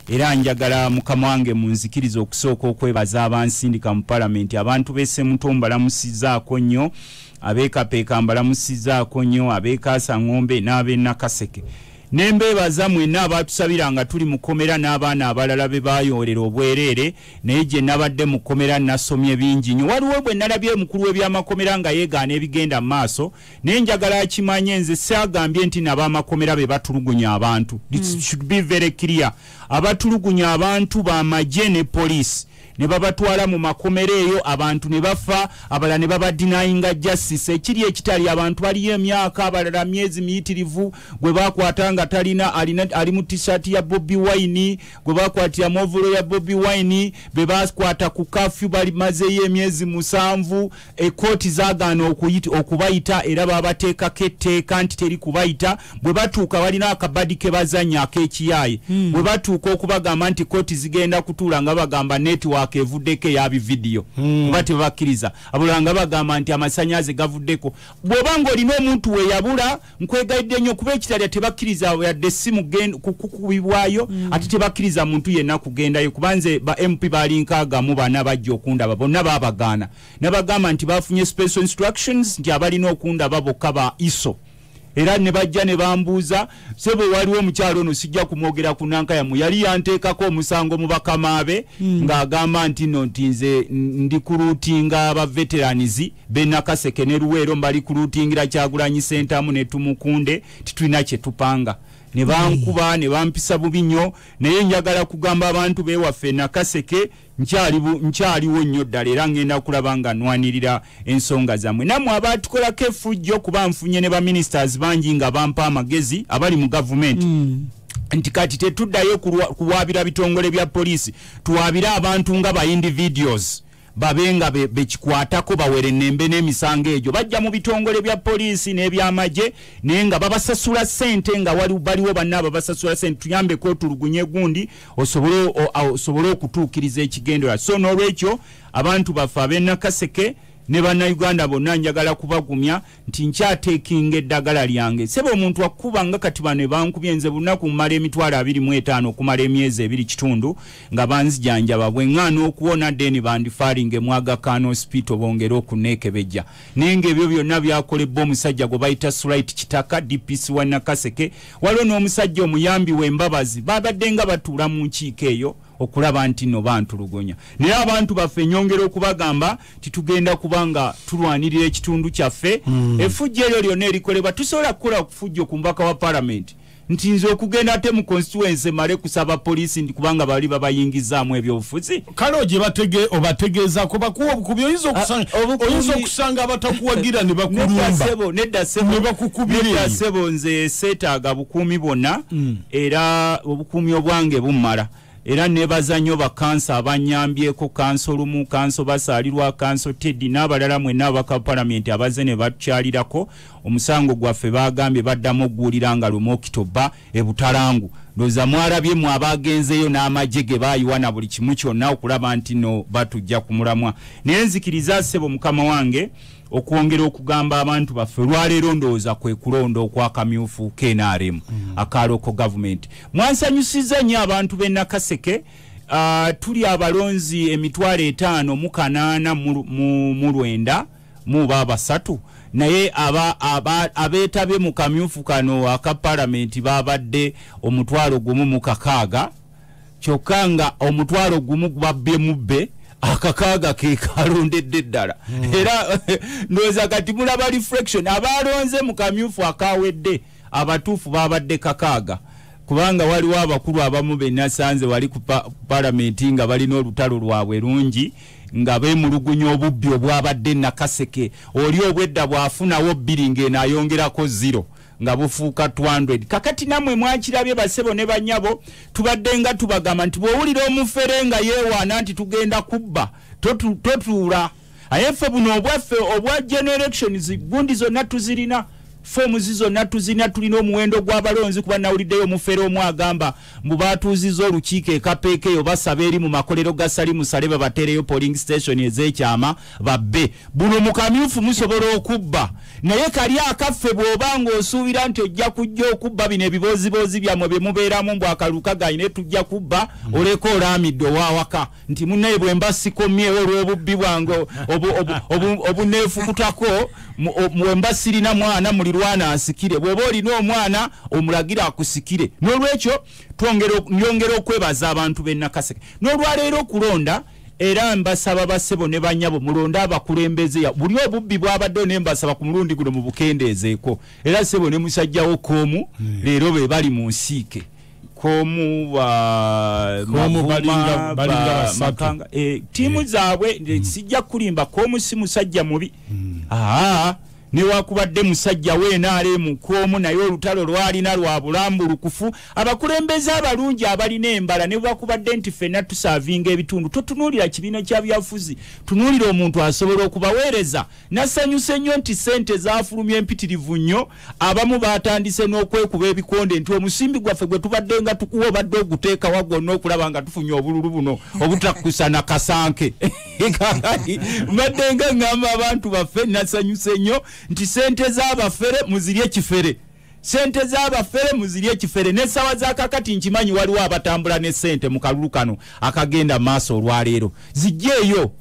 era njagala mukama wange munzikiriza okusooka okwebaza abansindika mu parliament abantu bese mutomba lamusizaako nnyo abekapeeka mbalamusizaako nnyo abekaasa ng'ombe n'ab'e Nakaseke nembeebaza mwenna abatusabira nga tuli mukomera n'abaana abalala be bayoolera obwereere naye gye nabadde mukomera nasomye bingi nnyo waliwo bwe nalabye mukulu w'ebyamakomera nga yeegaana ebigenda mu maaso naye njagala akimanye nze saagambye nti n'abamakomera be batulugunya abantu. This should be very clear. Abatulugunya abantu b'amagye ne poliisi ne babatwala mu makomera eyo abantu ne bafa abala ne babadinayinga justice ekiri ekitali abantu bali emyaka abalala myezi miyitirivu gwe bakwata nga talina ali mu t-shirt ya Bobi Wine gwe bakwatira movulo ya Bobi Wine be bakwata ku kafyu bali mazeyo emyezi 7 ekoti zagaana okubayita era babateeka ketteeka nti teri kubayita bwe batuuka balina akabadi ke bazanya akekiyaye bwe batuuka okubagamba nti koti zigenda kutuula nga bagamba network evuddeko yabi video kuba tebakkiriza abulanga bagamba nti amasanyaze gavuddeko bw'obanga olina omuntu we yabula nkwegayidde nnyo kuba ekitali tebakkiriza yadde simu kukubibwayo ate tebakkiriza muntu yenna kugendayo kubanze ba MP bali nkagamu bana bajja okundaba bonna babagaana nabagamba nti bafunye special instructions nti abalina okundaba bokka ba ISO era ne bajja ne bambuuza sebo waliwo omukyalo ono sijja kumwogera ku Nankayamu yali yanteekako omusango mu bakamaabe ng'agamba nti no ntinze ndi kuruutinga aba veterans be Nakaseke ne Luweero mbali kuruutingira Kyagulanyi Sentamu ne Tumukunde titulina kye tupanga ne bankuba ne bampisa bubi nnyo naye njagala kugamba abantu bewaffe Nakaseke nkyaliwo nnyo ddala era ngenda kulaba nga nwanirira ensonga zammwe nammwe abatukolako effujjo kuba nfunye ne baministers bangi nga bampa amagezi abali mu gavumenti nti kati tetuddayo kuwaabira bitongole bya poliisi tuwaabira abantu nga ba individuals babenga bekikwatako bawere nembe n'emisango egyo bajja mu bitongole bya poliisi n'ebyamagye naye nga babasasula ssente nga baliwo banna babasasula ssente tuyambe ko tulugunye gundi osobole okutuukiriza ekigendera so n'olwekyo abantu baffe ab'e Nakaseke ne bannayuganda bonna njagala kubagumya nti nkyateekinga eddagala lyange sebe omuntu akuba nga kati bano bankubye nze bunaku mmala emitwalo 25 okumala emyezi 2 kitundu nga banzijanjaba bwe ŋŋaana okuwona deni bandifaalinge mwaga Kano hospital bongera okuneekebejja naye ng'ebyo byonna byakolebwa omusajja gwe bayita Slight Kitaka DPC wa Nakaseke waliwo n'omusajja omuyambi w'embabazi babadde nga batuula mu nkiiko eyo okulaba nti no bantulugonya naye abantu baffe nyongera okubagamba titugenda kubanga tulwanirira ekitundu kyaffe effujjo eryo lyonna erikolebwa tusobola kukola okufujjo ku mbaka wa parliament nti nze okugenda ate mu constituency male kusaba poliisi ndi kubanga bali babayingizaamu ebyobufuzi kale ogye obategeeza kuba oyinza okusanga abatakuwagira ne bakulumba nedda sebo nze seetaaga bukuumi bonna era obukuumi obwange bummala era nebaza nnyo bakansa abanyambyeko kanso lumu kanso basaalirwa kanso Teddy n'abalala mwenna abaka parliament abaze ne bakyalirako omusango gwaffe bagambye baddamu okuwulira nga lumu Okitoba ebutalangu ndoza mwalabye mu abagenzeyo n'amagye ge bayiwa na buli kimu kyonna okulaba nti no batujja kumulamwa naye nzikiriza ssebo mukama wange okwongera okugamba abantu baffe lwaleero ndowooza kwe kulonda okwakamyufu KNRM akaloko government mwansanyusiza nnyo abantu b'e Nakaseke tuli abalonzi emitwalo 5 mu 8 mu 9 mu babasatu naye abeetabye mu kamyufu kano aka parliament babadde omutwalo gumu mu 6 kyokka nga omutwalo gumu babbe mubbe akakaaga ke kalondedde ddala era ndowooza kati mulaba reflection abalonze mu kamyufu akawedde abatuufu babadde 6 kubanga waliwo abakulu abamu be nasanze wali ku parliament nga balina olutalo lwabwe lungi nga beemulugunya obubbi obwabadde Nakaseke oli obwedda bwafunawo 2 ng'eno ayongerako 0 nga bufuuka 200 kakati namwe mwakirabye basebo ne banyabo tubadde nga tubagamba nti bw'owulira omufere nga yeewaana nti tugenda kubba totuula ayefe buno obwaffe obwa generations gundi zonna tuzirina fomu zizonna tuzina tulina omuwendo gw'abalonzi kuba nawuliddeyo mufeero omu agamba mbu baatuuzizza olukiiko ekapeekeyo basaba eri mu makolero ga Salimusale babateereyo polling station ez'ekyama babbe buno mu kamyufu musobola okubba naye kali akaffe bw'oba ng'osuubira nti ojja kujja okubba bino ebiboozibozi byammwe bye mubeeramu mbw akaluka gayine tujja kubba oleka olaamidde owawaka nti munnaye bwe mba sikomyewo olw'obubbi bwange obuneefukutako bwe mba sirina mwana mulirwana asikire bw'oba olina omwana omulagira akusikire n'olwekyo nyongera okwebaza abantu b'e Nakaseke n'olwaleero okulonda era mbasaba basebo ne banyabo mulonda abakulembeze buli obubbi bwabadde ne mbasaba ku mulundi guno mu bukendeezeeko era sebo ne musajjawo Koomu leero be bali mu nsiike Koomu balinga Makanga tiimu zaabwe sijja kulimba Koomu si musajja mubi newakubadde musajja w'NRM Koomu naye olutalo lwalina lwa bulambulukufu abakulembeze abalungi abalina embala newakubadde nti ffenna tusaavinga ebitundu totunuulira kibiina kya byafuzi tunuulira omuntu asobola okubaweereza nasanyuse nnyo nti ssente zaafulumya empitirivu nnyo abamu baatandise n'okwekuba ebikonde nti omusimbi gwaffe gwe tubadde nga tukuwa obadde oguteeka wagonna okulaba nga tufunye obululu buno obutakusa na kasanke mbadde nga ngamba abantu baffe nasanyuse nnyo nti sente z'abafere muzirye kifere sente z'abafere muzirye kifere n'essawa za kakati nkimanyi waliwo abatambula ne sente mu kalulu kano akagenda maaso olwaleero zijjeeyo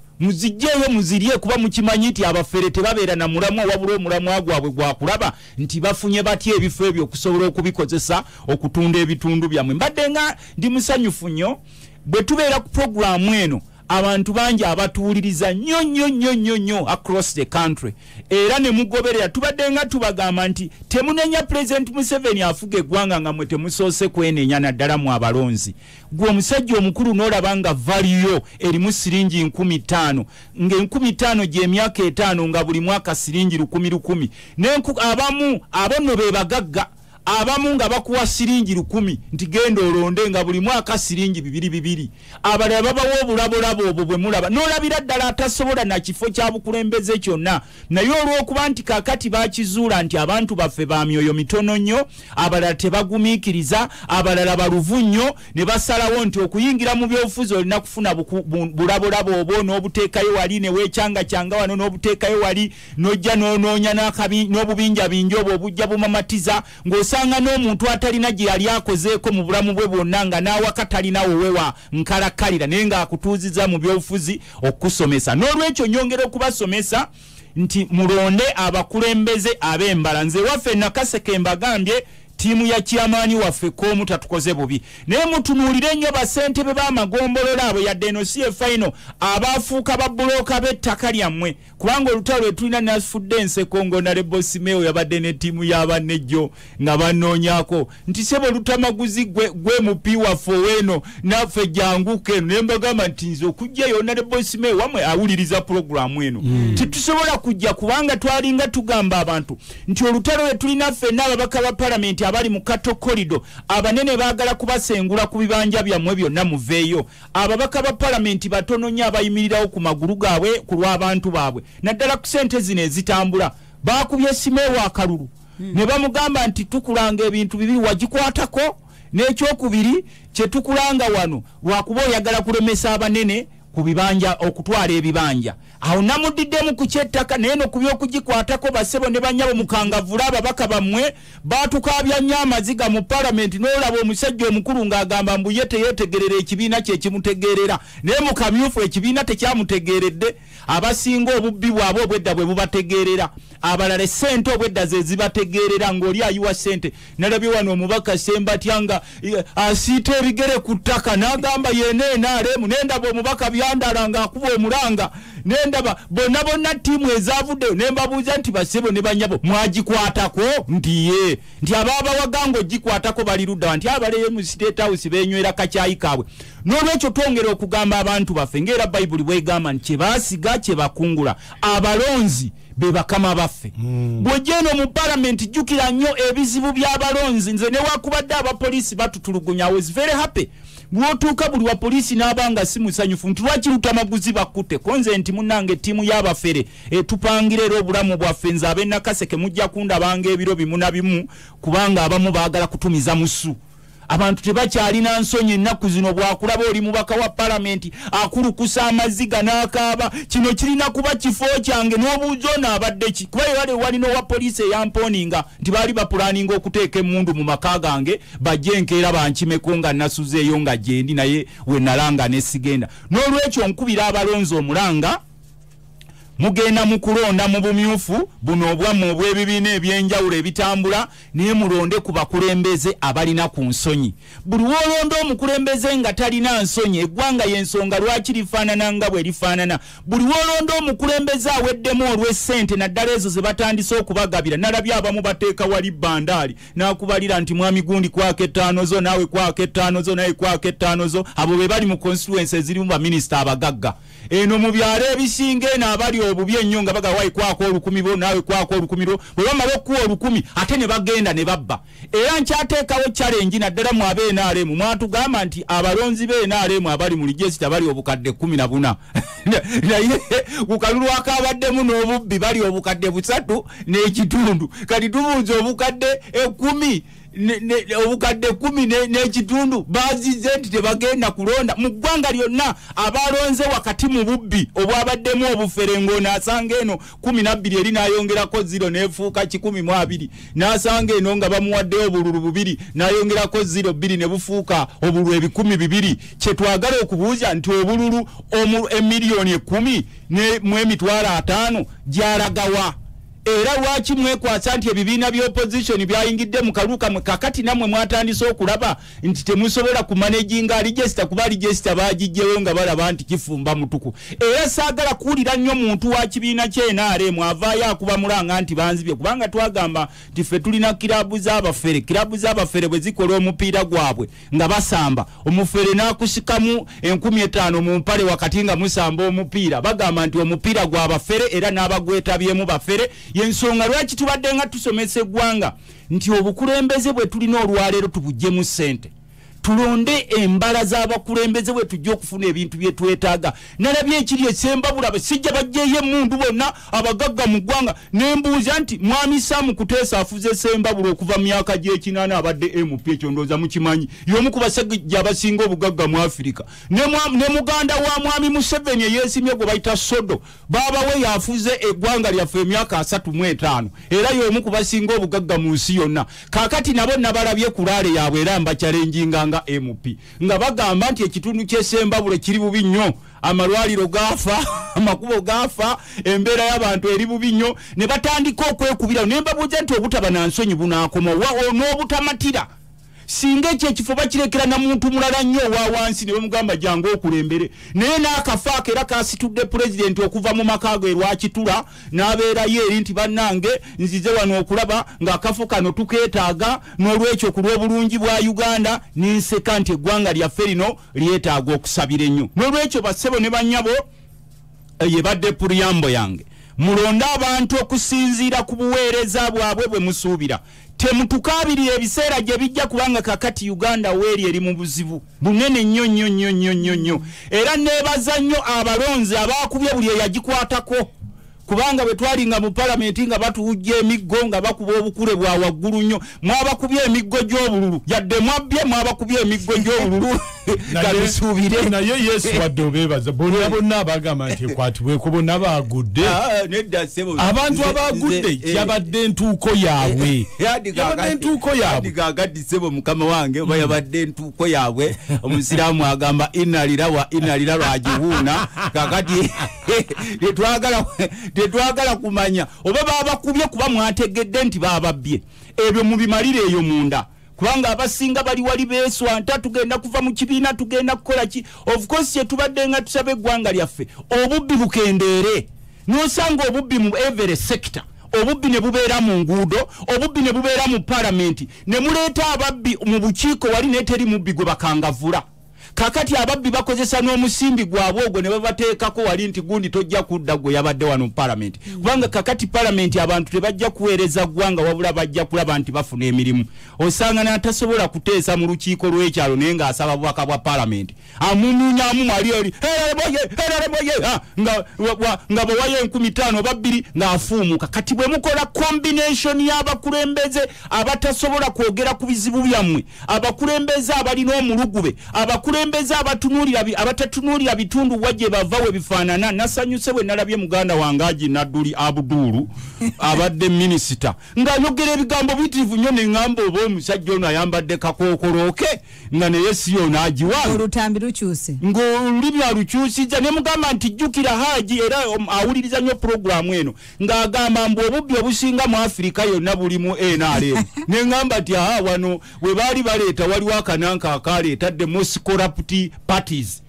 muzirye kuba mukimanyi nti abafere tebabeera na mulamwa wabula omulamwa gwabwe gwakulaba nti bafunye batya ebifo ebyo okusobola okubikozesa okutunda ebitundu byammwe mbadde nga ndi musanyufu nnyo bwe tubeera ku programu eno abantu bangi abatuuliriza nnyo across the country era ne mugoberera tubadde nga tubagamba nti temunenya President Museveni afuga eggwanga nga mwe temusoose kwenenya naddala mu abalonzi gwe omusajja omukulu n'olaba nga valiyo erimu siringi 15,000 nga 15,000 gy'emyaka 5 nga buli mwaka siringi 1,000 abamu abono be bagagga abamu nga bakuwa siringi 10 nti genda olonde nga buli mwaka siringi 2 abalala babawo obulabolabo obwo bwe mulaba n'olabira ddala atasobola na kifo kya bukulembeze kyonna naye olw'okuba nti kakati bakizuula nti abantu baffe ba myoyo mitono nnyo abalala tebagumiikiriza abalala baluvu nnyo ne basalawo nti okuyingira mu byobufuzi olina kufuna bulabolabo obwo n'obuteekayo wali ne weekyanga wano n'obuteekayo wali n'ojja n'onoonya n'obubinjabinja obwo obujja bumamatiza ng'osanga n'omuntu atalina gye yali akozeeko mu bulamu bwe bwonna nga n'awaka talina wowewa nkalakkalira naye ng'akutuuziza mu byobufuzi okusomesa n'olwekyo nyongera okubasomesa nti mulonde abakulembeze ab'embala nze waffe Nakaseke mbagambye tiimu ya kyamaani waffe Koomu tatukoze bubi naye mutunuulire nnyo basentebe b'amagombolola abo yadde eno si final abaafuuka babbulooka b'ettaka lyammwe kubanga olutalo lwe tulina nasfudde enseko Honorable Simeo yabadde ne ttiimu y'abannejjo nga bannoonyako nti sebo lutamaguzi gwe mupi waffe ow'eno naffe janguke naye mbagamba nti nze okujjayo Honorable Simeo wamwe awuliriza pulogulaamu eno titusobola kujja kubanga twalinga tugamba abantu nti olutalo lwe tulina ffenna ababaka ba palamenti abali mu Kato Corridor abanene baagala kubasengula ku bibanja byammwe byonna muveeyo ababaka ba palamenti batono nnyo abayimirirawo ku magulu gaabwe ku lw'abantu baabwe naddala ku ssente zino ezitambula baakubye Simeewo akalulu ne bamugamba nti tukulanga ebintu bibiri wagikwatako n'ekyokubiri kye tukulanga wano lwakuba oyagala kulemesa abanene ku bibanja okutwala ebibanja awo namudiddemu ku kyettaka naye no ku by'okugikwatako basebo ne banyabo mukangavula ababaka bammwe baatukaabya nnyo amaziga mu palamenti n'olaba omusajja omukulu ng'agamba mbu ye teyeetegerera ekibiina kye kimutegeerera naye mu kamyufu ekibiina tekyamutegeeredde abasinga obubbi bwabwe obwedda bwe bubategeerera abalala essente obwedda ze zibategeerera ng'oli ayiwa ssente nalabye wano omubaka Sembatya nga asiita ebigere ku ttaka n'agamba yeneenaalemu nendaba omubaka byandala ng'akuba omulanga nendaba bonna ttiimu ezavuddeyo ne mbabuuza nti basebo ne banyabo mwagikwatako nti ye nti abaabawagango gikwatako bali luddawa nti abaleyo mu State House beenywera kacyayi kaabwe n'olwekyo twongera okugamba abantu baffe ng'era Bayibuli bwegamba nti kye baasiga kye bakungula abalonzi be bakama baffe bw'ojja eno mu palamenti jjukira nnyo ebizibu by'abalonzi nze newakubadde abapoliisi batutulugunya I was very happy lwotuuka buli wa polisi n'abanga si musanyufu nti lwaki lutamaguzi bakutte konze nti munnange ttiimu y'abafere tupangira era obulamu bwaffe nze ab'Nakaseke mujja kundabanga ebiro bimu na bimu kubanga abamu baagala kutumiza musu abantu tebakyalina nsonyi ennaku zino bwakulaba oli mubaka wa palamenti akulukusa amaziga n'akaaba kino kirina kuba kifo kyange n'obuuza ono abadde ki kuba wale walina owa poliisi eyamponinga nti baali bapulaninga okuteeka emmundu mu maka gange bajje enkeera bankimeko nga nasuzeeyo nga gyendi naye we nalanga nesigenda n'olwekyo nkubira abalonzi omulanga mugenda mukulonda mu bumyufu buno obwamu obw'ebibiina ebyenjawulo ebitambula naye mulonde ku bakulembeze abalina ku nsonyi buli wolonda omukulembeze nga talina nsonyi eggwanga y'ensonga lwaki lifaanana nga bwe lifaanana buli wolonda omukulembeze aweddemu olw'essente naddala ezo ze batandise okubagabira nalabye abamu bateeka wali bandaali n'akubalira nti mwami gundi kwaka 5 zo naawe kwaka 5 zo naye kwaka 5 zo abo be bali mu constituency ezirimu baminisita abagagga eno mu byalo ebisinga eno abali obubi ennyo nga bagawayi kwako 10 bo naawe kwako 10 bo bwe bamala okuwa 10 ate ne bagenda ne babba era nkyateekawo challenge naddala mu ab'NRM mwatugamba nti abalonzi b'NRM abali mu register bali obukadde 14 naye ku kalulu akabaddemu n'obubbi bali obukadde 3 n'ekitundu kati tubuuza obukadde 10 obukadde 10 n'ekitundu bazize nti tebagenda kulonda mu ggwanga lyonna abalonze wakati mu bubbi obwabaddemu obufere ng'ono asanga eno 12 eri n'ayongerako 0 n'efuuka 12 n'asanga eno nga bamuwaddeyo obululu 2 n'ayongerako 0 2 ne bufuuka obululu 12,000 kye twagala okubuuza nti obululu emiliyoni 10 mu emitwalo 5 gyalagawa era lwaki mwekwasa nti ebibiina by'opposition byayingidde mu kaluka mwe kakati namwe mwatandise okulaba nti temusobola kumanaginga register kuba register bagijjewo nga balaba nti kifumba mutuku era saagala kuwulira nnyo muntu wa kibiina ky'NRM avaayo akuba mulanga nti banzibye kubanga twagamba nti ffe tulina kirabu z'abafere bwe zikola omupiira gwabwe nga basamba omufere n'akusikamu 15,000 mu mpale wakati nga musamba omupiira bagamba nti omupiira gw'abafere era n'abagwetabyemu bafere yensonga lwaki tubadde nga tusomesa eggwanga nti obukulembeze bwe tulina olwaleero tubuggyemu ssente tulonde embala z'abakulembeze bwe tujja okufuna ebintu bye twetaaga nalabye ekiri esembabula basijja bajjeeyo emmundu bonna abagagga mu ggwanga nembuuza nti mwami Saamu Kuteesa afuze esembabula okuva mu myaka gy'ekinaana abadde MP ekyo ndowooza mukimanyi y'omu ku basajja abasinga obugagga mu Afirika ne muganda wa mwami Museveni eyeesimye gwe bayita Sodo baaba we yafuze eggwanga lyaffe emyaka 35 era y'omu ku basinga obugagga mu nsi yonna kaakati nabo nabalabye ku laale yaabwe era mbakyalenjinga MP nga bagamba nti ekitundu ky'esembabule kiri bubi nnyo amalwaliro gafa amakubo gafa embeera y'abantu eri bubi nnyo ne batandika okwekubira ne mbabuuza nti obutaba na nsonyi bunaakoma n'obutamatira singa ekyo ekifo bakirekera na muntu mulala nnyo owa wansi ne bamugamba jangu okulembere naye n'akafaako era kasitudde pulezidenti okuva mu maka ge lwakitula n'abeerayo eri nti bannange nzize wano okulaba ng'akafo kano tukeetaaga n'olwekyo ku lw'obulungi bwa Uganda n'enseka nti eggwanga lyaffe lino lyetaaga okusabira ennyo n'olwekyo bassebo ne bannyabo yebadde puliyambo yange mulonde abantu okusinziira ku buweereza bwabwe bwe musuubira temutukabirira ebiseera gye bijja kubanga kakati Uganda weeri eri mu buzibu bunene nnyo era neebaza nnyo abalonzi abaakubye buli eyagikwatako kubanga bwe twalinga mu palamenti nga batuwujja emiggo nga bakuba obukule bwa waggulu nnyo mwabakubye emiggo gy'obululu yadde mwabbye mwabakubye emiggo gy'obululu galusuubire naye Yesu wadde obeebaza bonna abagamba nti ekwatibweko bonna baagudde abantu abaagudde yabadde entuuko yaabwe yabadde sebo mukama wange oba yabadde entuuko yaabwe omusiraamu agamba inalira lwajihuuna kakati tetwagala kumanya oba babakubye kuba mwategedde nti bababbye ebyo mubimalire eyo munda kubanga abasinga bali wali beeswanta tugenda kuva mu kibiina tugenda kukola ki of course tubadde nga tusaba eggwanga lyaffe obubbi bukendeere n'osanga obubbi mu every sector obubbi ne bubeera mu nguudo obubbi ne bubeera mu palamenti ne muleeta ababbi mu bukiiko wali neteri mubbi gwe bakangavula kakati ababbi bakozesa n'omusimbi gwabwe ogwo ne babateekako wali nti gundi tojja kudda gwe yabadde wano mu parliament kubanga kakati parliament abantu tebajja kuweereza ggwanga wabula bajja kulaba nti bafuna emirimu osanga n'atasobola kuteesa mu lukiiko lw'ekyalo naye ng'asaba bubaka bwa parliament amunuunyamu mali eri nga bawayo 15,000 oba 2 ng'afuumuka kati bwe mukola combination y'abakulembeze abatasobola kwogera ku bizibu byammwe abakulembeze abalina omulugube abakulembeze abatatunuulira bitundu wajje bava we bifaanana nasanyuse bwe nalabye muganda wange Haji Nadduli Abdulu abadde minisita ng'ayogera ebigambo bitiivu nnyo ne ŋŋamba oba omusajja ono ayambadde kakookoloke nga naye si ono agiwa olutambi lukyuse ng'olulimi alukyusizza ne mugamba nti jjukira Haji era awuliriza nnyo puroguramu eno ng'agamba mbu obubbi obusinga mu Afirika yonna buli mu NRM ne ŋŋamba nti wano we baali baleeta waliwo akananka akaleeta the most corrupt parties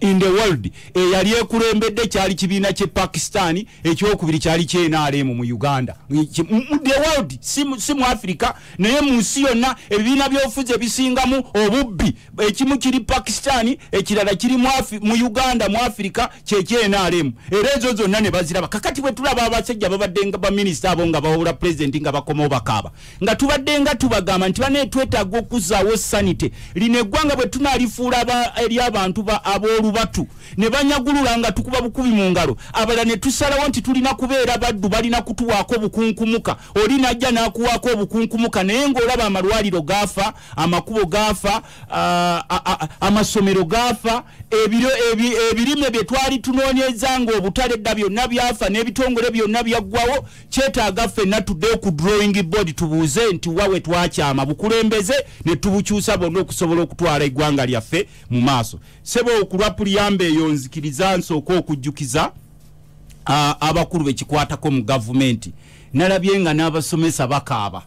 in the world yali ekulembedde kyali kibiina kye Pakistan ekyokubiri kyali kye NRM mu Uganda the world si mu Africa naye mu nsi yonna ebibiina by'obufuzi ebisingamu obubbi ekimu kiri Pakistan ekirala kiri mu Uganda mu Africa kye NRM era ezo zonna ne baziraba kakati bwe tulaba abasajja babadde nga ba minister abo nga bawula president nga bakomawo bakaaba nga tubadde nga tubagamba nti bane twetaaga okuzaawo sanite lino eggwanga bwe tunalifuula eri abantu batu ne banyagulula nga tukuba bukubi mu ngalo abala ne tusalawo nti tulina kubeera baddu balina kutuwaako obukunkumuka oli najja n'akuwaako obukunkumuka naye ng'olaba amalwaliro gaafa amakubo gaafa amasomero gaafa ebirime bye twali tunoonyeza ng'obutale byonna byafa n'ebitongole byonna byaggwawo kyetaaga ffenna tuddeyo ku drawing board tubuuze nti wawe twakyama bukulembeze ne tubukyusa bonna okusobola okutwala eggwanga lyaffe mu maaso sebo okulwapuli yambe eyo nzikiriza nsooka okujjukiza abakulu bekikwatako mu gavumenti nalabye nga n'abasomesa bakaaba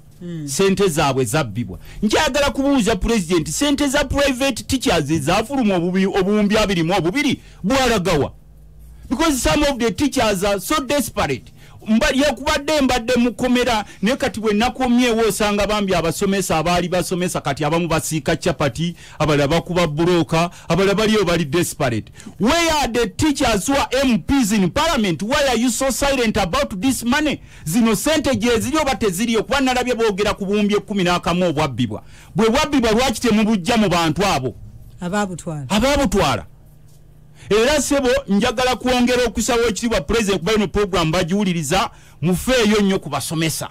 sente zaabwe zabbibwa njagala kubuuza president sente za private teachers ezafuluma obuwumbi 22 bwalagawa because some of the teachers are so desperate mbadde mukomera ne kati bwe nakomyewo osanga bambi abasomesa abaali basomesa kati abamu basiika chapati abalala bakuba buroka abalala baliyo bali desperate. Where are the teachers who are MPs in parliament? Why are you so silent about this money? Zino sente je ziriyo bate ziriyo kuba nalabye boogera ku buwumbi 11 obwabbibwa bwe bwabbibwa lwaki temubujja mu bantu abo ababutwala era sebo njagala kuongera okusawo ekiribwa president kuba ino program bajiwuliriza mufeeyo nnyo ku basomesa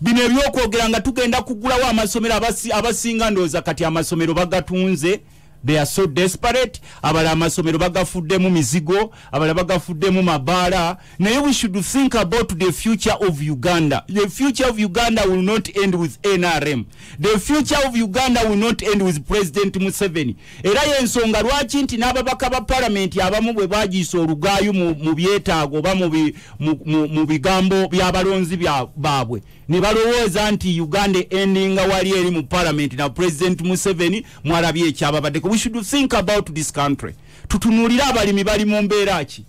bino ebyokwogera nga tugenda kugulawo amasomero abasinga ndowooza kati amasomero bagatunze. They are so desperate. Abala amasomero bagafuddemu mizigo, abala bagafuddemu mabaala. Naye we should think about the future of Uganda. The future of Uganda will not end with NRM. The future of Uganda will not end with President Museveni. Era yensonga lwaki nti n'ababaka ba parliament abamu bwe bagiisa olugaayo mu byetaago oba mu bigambo by'abalonzi baabwe ne balowooza nti Uganda endinga wali eri mu parliament na President Museveni mwalabye ekyababadde. We should think about this country. Tutunulira abalimi bali mu mbeera ki?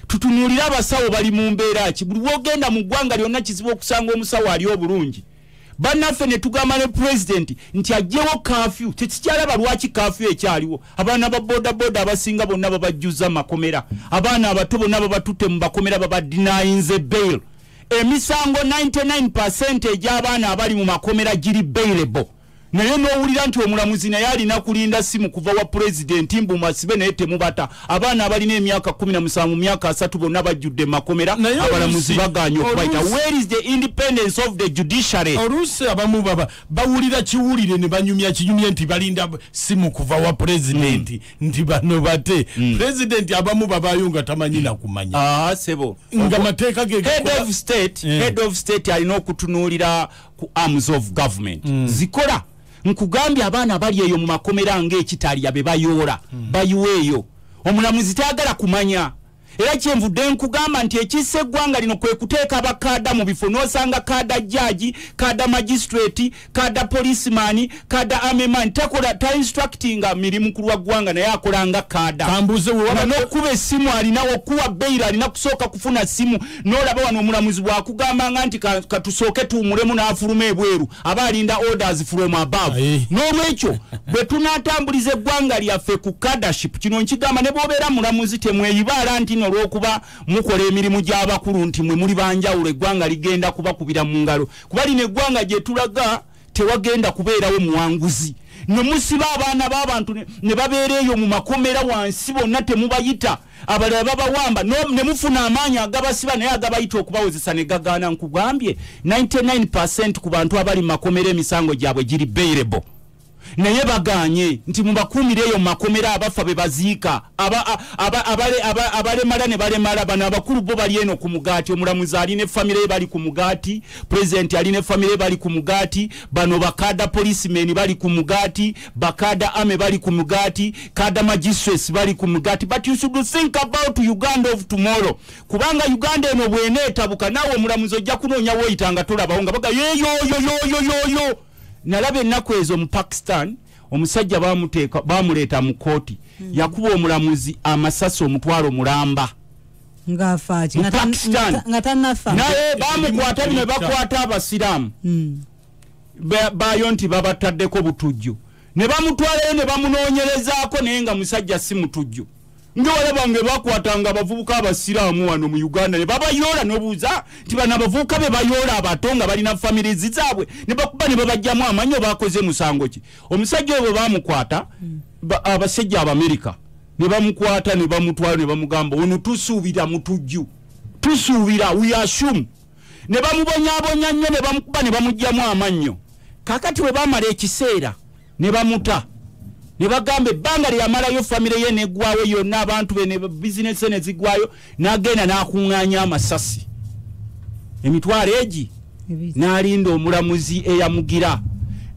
Tutunulira abasawo bali mu mbeera ki? Buli wogenda mu ggwanga lyonna kizibu okusanga omusawo ali obulungi. Bannaffe ne tugamba ne president nti ajjewo curfew. Tekikyalaba lwaki curfew ekyaliwo. Abaana ba boda abasinga bonna babajjuza makomera. Abaana abato bonna babatutte mu bakomera babadinayinze bail. Emisango 99% egy'abaana abali mu makomera giri bailable. Naye n'owulira nti omulamuzi naye alina kulinda simu kuva wa president mbu masibe naye temubata abaana abalina emyaka 17 myaka 3 bonna bajjudde makomera abalamuzi baganye okubayita. Where is the independence of the judiciary? Oluusi abamu bawulira kiwulire ne banyumya kinyumye nti balinda simu kuva wa president nti bano bate president abamu babayo nga tamanyi na kumanya sebo nga mateeka ge head of state alina okutunuulira ku arms of government zikola. Nkugambye abaana bali eyo mu makomera ng'ekitali abe bayoola bayiweeyo omulamuzi taagala kumanya era kyenvudde nkugamba nti ekisse eggwanga lino kwe kuteeka abakaada mu bifo n'osanga kaada judge, kaada magistrate, kaada policeman, kaada armyman ta instructinga mirimu ku lwa ggwanga naye akolanga kaada. Kambuze waba n'okuba essimu alinawo okuwa beyiro alina kusooka kufuna ssimu n'olaba wano omulamuzi bw'akugambanga nti katusooke tuwumulemu n'afuluma ebweru aba alinda orders from above. N'olwekyo bwe tunaatambuliza eggwanga lyaffe ku cadaship kino nkigamba ne bw'obeera mulamuzi temweyibaala nti n'olw'okuba mukola emirimu gy'abakulu nti mwe muli banjawulo eggwanga ligenda kubakubira mu ngalo kuba lino eggwanga gye tulaga tewagenda kubeerawo muwanguzi. Nomusiba abaana b'abantu ne babeera eyo mu makomera wansi bonna temubayita abalala babawamba ne mufuna amaanyi agabasiba naye agabayita okubawozesa ne gagaana. Nkugambye 99% ku bantu abali mu makomera emisango gyabwe giri bailable naye baganye nti mubakuumire eyo mu makomera abafa be baziika abalemala ne balemala bano abakulu bo bali eno ku mugaati. Omulamuzi ali ne famire ye bali ku mugaati, president ali ne famire ye bali ku mugaati, bano bakaada policemen bali ku mugaati, bakaada ame bali ku mugaati, kaada magistrates bali ku mugaati. But you should think about Uganda of tomorrow kubanga Uganda eno bw'eneetabuka naawe omulamuzi ojja kunoonya woyitanga tolabawo nga baga yoyoyoyoyoyo. Nalabe ennaku ezo mu Pakistan omusajja bamuleeta mu kooti yakuba omulamuzi amasasi omutwalo mulamba ngafaki ngatannafa naye bamukwata bino bakwata abasiraamu bayo nti babataddeko butujju ne bamutwalayo ne bamunoonyerezaako naye nga musajja si mutujju. Ngewala bange bakwatanga abavubuka abasiraamu wano mu Uganda ne babayoola n'obuuza nti bano abavubuka be bayoola abatonga balina famire zizaabwe ne bakuba ne babajjamu amanyo bakoze musango ki. Omusajja oyo bamukwata abasajja Abamerika ne bamukwata ne bamutwala ne bamugamba ono tusuubira mutujju tusuubira we assume ne bamubonyaabonya nnyo ne bamukuba ne bamugjamu amanyo. Kakati we bamala ekiseera ne bamuta ne bagamba ebbanga lyamalayo famire ye neggwawo yonna abantu be ne bizinesi ne zigwayo n'agenda n'akuŋŋaanya amasasi emitwalo egi n'alinda omulamuzi eyamugira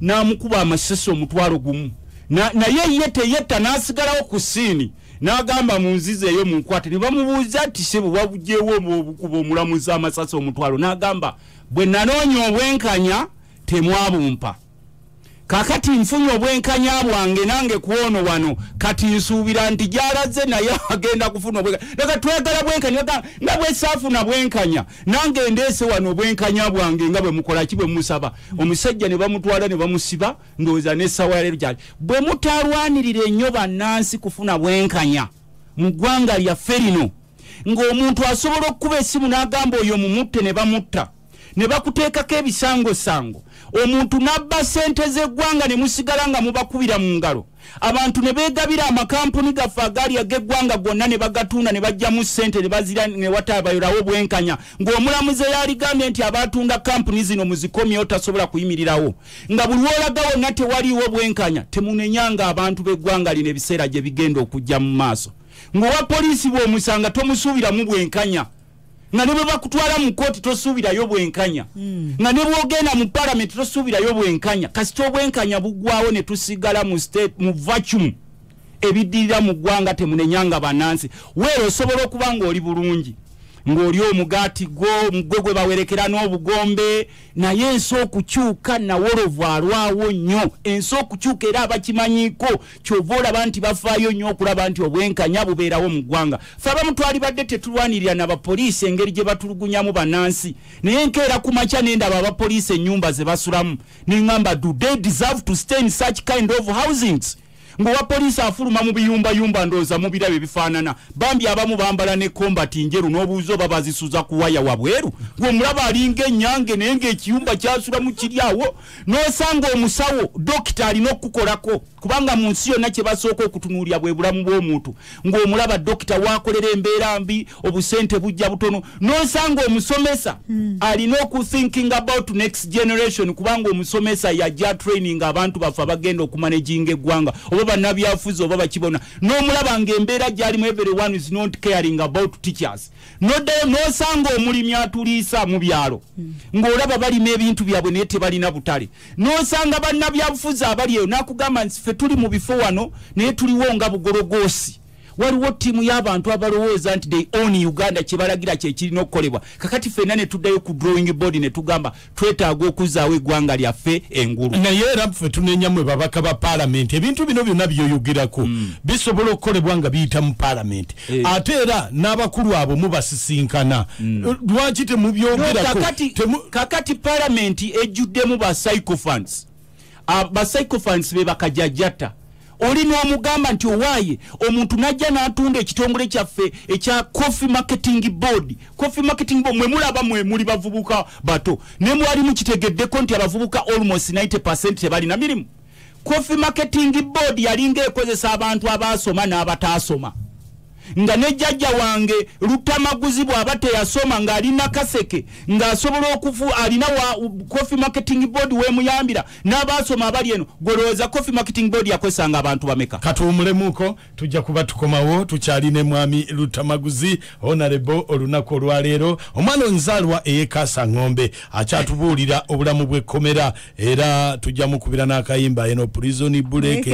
n'amukuba amasasi omutwalo gumu naye ye teyetta n'asigalawo ku siini n'agamba munzize eyo munkwate ne bamubuuza ati sebo wabugyewo obukuba omulamuzi amasasi omutwalo n'agamba bwe nanoonya obwenkanya temwabumpa kakati nfunye obwenkanya bwange nange kuono wano kati nsuubira nti gyalaze naye agenda kufuna obwenkanya leka twegala bwenkanya nga bwe saafuna bwenkanya nange ndeese wano obwenkanya bwange nga bwe mukola ki bwe musaba. Omusajja ne bamutwala ne bamusiba ndowooza n'essawa ya leero gyali bwe mutalwanirira ennyo bannansi kufuna bwenkanya mu ggwanga lyaffe lino ng'omuntu asobola okukuba essimu n'agamba oyo mumutte ne bamutta ne bakuteekako ebisangosango omuntu nabba sente z'eggwanga ne musigala nga mubakubira mu ngalo abantu ne beegabira amakampuni gaffe agaali ag'eggwanga gonna ne bagatunda ne bajjamu sente ne bazira ne watabayolawo bwenkanya ng'omulamuzi yaligambye nti abatunda kampuni zino muzikomyewo tasobola kuyimirirawo nga buli wolaga wonna tewaliiwo bwenkanya temunenyanga abantu b'eggwanga lino ebiseera gye bigenda okujja mu maaso ng'owa poliisi bw'omusanga tomusuubiramu bwenkanya nga ne bwe bakutwala mu kooti tosuubirayo bwenkanya nga ne bwogenda mu palamenti tosuubirayo bwenkanya kasita obwenkanya buggwawo ne tusigala mu state mu vacuum ebiddirira mu ggwanga temunenyanga bannansi weero osobola okuba ng'oli bulungi ng'oli omugaati gwe gwe bawerekera n'obugombe naye ensi okukyuka nawolovu alwawo nnyo ensi okukyuka era abakimanyiiko kyova olaba nti bafaayo nnyo okulaba nti obwenkanya bubeerawo mu ggwanga fe abamu twalibadde tetulwanirira n'abapoliisi engeri gye batulugunyamu bannansi naye nkeera ku makya nendaba abapoliisi ennyumba ze basulamu neŋŋamba do they deserve to stay in such kind of housings ng'owa poliisi afuluma mu biyumbayumba ndowooza mu birabo ebifaanana bambi abamu bambala ne kombati njeru n'obuuza oba bazisuza ku waya wabweru ng'omulaba alinga ennyange naye ng'ekiyumba kyasulamu kiri awo n'osanga omusawo dokita alina okukukolako kubanga mu nsi yonna kye basooka okutunuulira bwe bulamu bw'omuntu ng'omulaba dokita waakolera embeera mbi obusente bujja butono n'osanga omusomesa alina okuthinking about next generation kubanga omusomesa yajja training abantu baffe abagenda okumanaginga eggwanga oba bannabyafuzi oba bakibona n'omulaba ng'embeera gyalimu everyone is not caring about teachers noddayo n'osanga omulimi atuliisa mu byalo ng'olaba balima ebintu byabwe naye tebalina butale n'osanga bannabyabufuzi abali eyo n'akugamba nti ffe tuli mu bifo wano naye tuliwo nga bugologoosi waliwo tiimu y'abantu abalowooza nti they own Uganda kyebalagira kyekirina okukolebwa. Kakati ffenna ne tuddayo ku drawing board ne tugamba twetaaga okuzzaawo eggwanga lyaffe engulu. Naye era ffe tunenyamu babaka ba parliament ebintu bino byonna byoyogerako bisobola okukolebwa nga biyita mu parliament. Ate era n'abakulu abo mubasisinkana. Lwaki temubyogerako? Kakati parliament ejjuddemu ba psychophants. Ba psychophants be bakajajata. Oli n'omugamba nti owaaye omuntu najja n'atunda ekitongole kyaffe ekya Coffee Marketing Board. Coffee Marketing Board mwe mulaba mwe muli bavubuka bato. Ne mwali mukitegeddeko nti abavubuka almost 90% tebalina mirimu. Coffee Marketing Board yalinga ekozesa abantu abaasoma n'abataasoma. Nga ne jjajja wange Lutamaguzi bw'aba teyasoma ng'alina kaseke ng'asobola okufu alina wa Coffee Marketing Board wemuyambira n'abaasoma abali eno golowooza Coffee Marketing Board yakwesanga abantu bameka. Katumulemuko tujja kuba tukomawo tukyaline mwami Lutamaguzi honorable olunaku olwaleero omwana onzaalwa eyekasa ng'ombe akyatubuulira obulamu bw'ekkomera era tujja mukubira n'akayimba eno prison break.